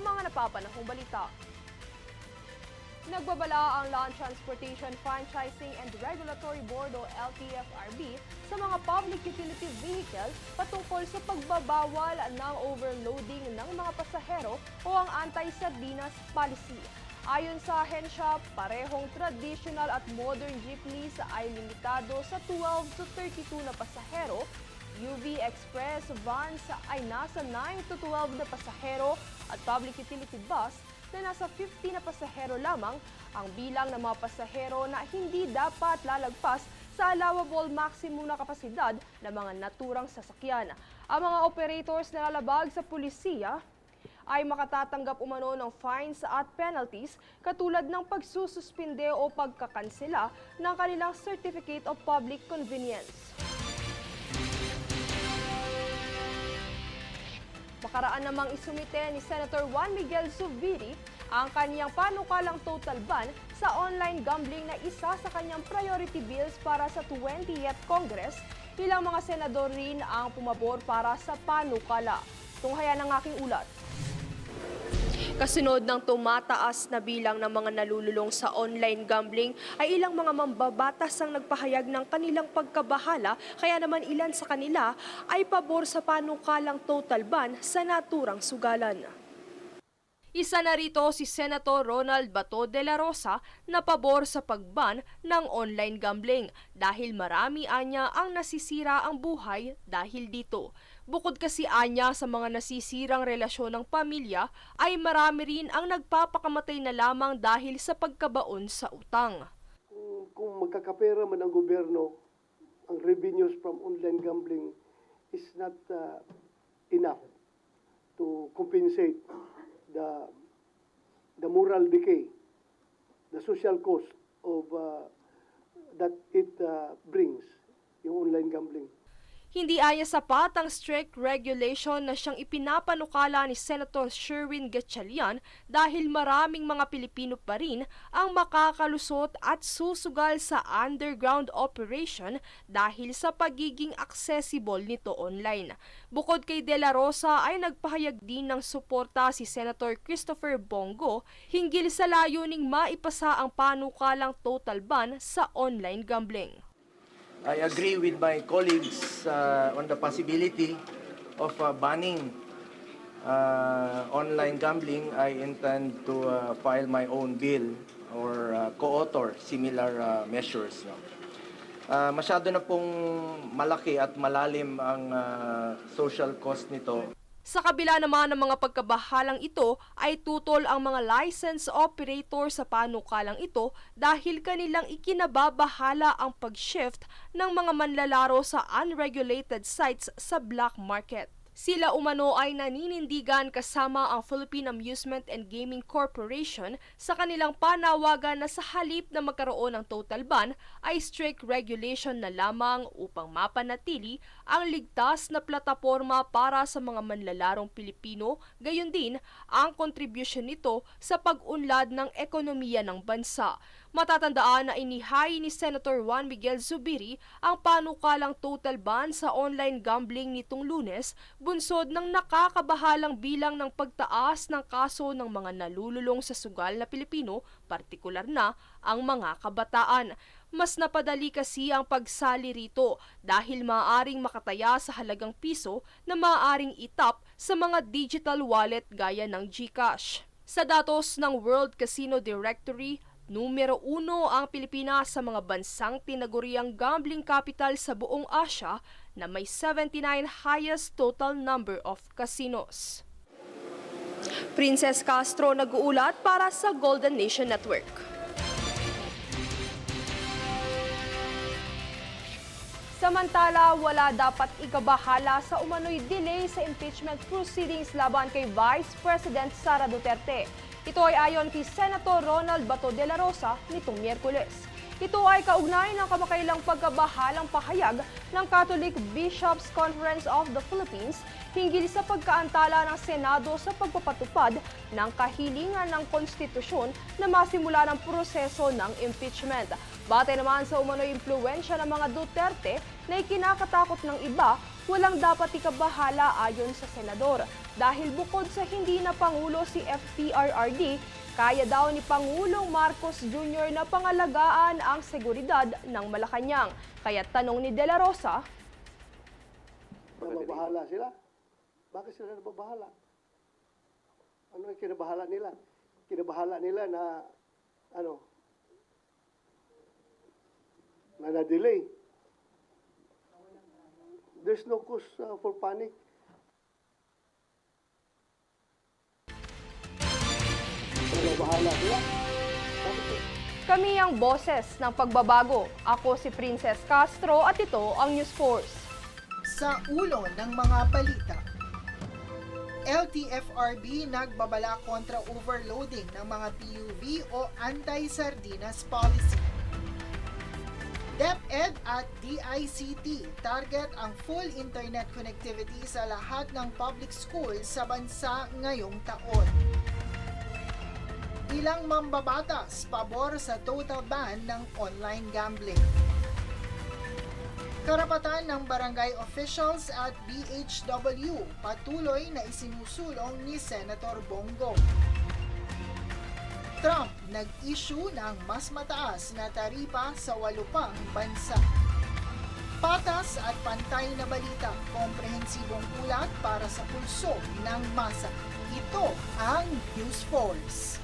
ang mga napapanahong balita. Nagbabala ang Land Transportation Franchising and Regulatory Board o LTFRB sa mga public utility vehicle patungkol sa pagbabawal ng overloading ng mga pasahero o ang anti-sardinas policy. Ayon sa ahensya, parehong traditional at modern jeepneys ay limitado sa 12 to 32 na pasahero. UV Express vans ay nasa 9 to 12 na pasahero at public utility bus na nasa 50 na pasahero lamang ang bilang ng mga pasahero na hindi dapat lalagpas sa allowable maximum na kapasidad ng mga naturang sasakyan. Ang mga operators na lalabag sa pulisiya ay makatatanggap umano ng fines at penalties katulad ng pagsususpinde o pagkakansela ng kanilang Certificate of Public Convenience. Makaraan namang isumite ni Senator Juan Miguel Zubiri ang kanyang panukalang total ban sa online gambling na isa sa kanyang priority bills para sa 20th Congress. Ilang mga senador rin ang pumabor para sa panukala. Tunghayan ang aking ulat. Kasunod ng tumataas na bilang ng mga nalululong sa online gambling ay ilang mga mambabatas ang nagpahayag ng kanilang pagkabahala, kaya naman ilan sa kanila ay pabor sa panukalang total ban sa naturang sugalan. Isa na rito si Senator Ronald Bato de la Rosa na pabor sa pagban ng online gambling dahil marami anya ang nasisira ang buhay dahil dito. Bukod kasi anya sa mga nasisirang relasyon ng pamilya ay marami rin ang nagpapakamatay na lamang dahil sa pagkabaon sa utang. Kung magkakapera man ang gobyerno, ang revenues from online gambling is not enough to compensate the moral decay, the social cost of that it brings, yung online gambling. Hindi aya sapat ang strict regulation na siyang ipinapanukala ni Senator Sherwin Gatchalian dahil maraming mga Pilipino pa rin ang makakalusot at susugal sa underground operation dahil sa pagiging accessible nito online. Bukod kay De La Rosa ay nagpahayag din ng suporta si Senator Christopher Bongo hinggil sa layuning maipasa ang panukalang total ban sa online gambling. I agree with my colleagues on the possibility of banning online gambling. I intend to file my own bill or co-author similar measures. No? Masyado na pong malaki at malalim ang social cost nito. Sa kabila naman ng mga pagkabahalang ito ay tutol ang mga license operator sa panukalang ito dahil kanilang ikinababahala ang pag-shift ng mga manlalaro sa unregulated sites sa black market. Sila umano ay naninindigan kasama ang Philippine Amusement and Gaming Corporation sa kanilang panawagan na sa halip na magkaroon ng total ban ay strict regulation na lamang upang mapanatili ang ligtas na plataporma para sa mga manlalarong Pilipino, gayon din ang kontribusyon nito sa pag-unlad ng ekonomiya ng bansa. Matatandaan na inihayi ni Senator Juan Miguel Zubiri ang panukalang total ban sa online gambling nitong Lunes, bunsod ng nakakabahalang bilang ng pagtaas ng kaso ng mga nalululong sa sugal na Pilipino, partikular na ang mga kabataan. Mas napadali kasi ang pagsali rito dahil maaaring makataya sa halagang piso na maaaring itap sa mga digital wallet gaya ng GCash. Sa datos ng World Casino Directory, numero 1 ang Pilipinas sa mga bansang tinaguriang gambling capital sa buong Asia na may 79 highest total number of casinos. Princess Castro nag-uulat para sa Golden Nation Network. Samantala, wala dapat ikabahala sa umano'y delay sa impeachment proceedings laban kay Vice President Sara Duterte. Ito ay ayon kay Senator Ronald Bato de la Rosa nitong Miyerkules. Ito ay kaugnay ng kamakailang pagkabahalang pahayag ng Catholic Bishops' Conference of the Philippines hinggil sa pagkaantala ng Senado sa pagpapatupad ng kahilingan ng konstitusyon na masimula ng proseso ng impeachment. Batay naman sa umano'y impluwensya ng mga Duterte na ikinakatakot ng iba, walang dapat ikabahala ayon sa senador dahil bukod sa hindi na Pangulo si FPRRD, kaya daw ni Pangulong Marcos Jr. na pangalagaan ang seguridad ng Malacanang. Kaya tanong ni De La Rosa, Nababahala sila? Bakit sila nababahala? Ano ang kinabahala nila? Kinabahala nila na, na-delay. There's no cause for panic. Nababahala sila? Bakit? kami ang boses ng pagbabago. Ako si Princess Castro at ito ang News Force. Sa ulo ng mga balita, LTFRB nagbabala kontra overloading ng mga PUV o anti-sardinas policy. DepEd at DICT target ang full internet connectivity sa lahat ng public schools sa bansa ngayong taon. Ilang mambabatas pabor sa total ban ng online gambling. Karapatan ng barangay officials at BHW patuloy na isinusulong ni Senator Bongo. Trump nag-issue ng mas mataas na taripa sa 8 pang bansa. Patas at pantay na balita, komprehensibong ulat para sa pulso ng masa. Ito ang News Force.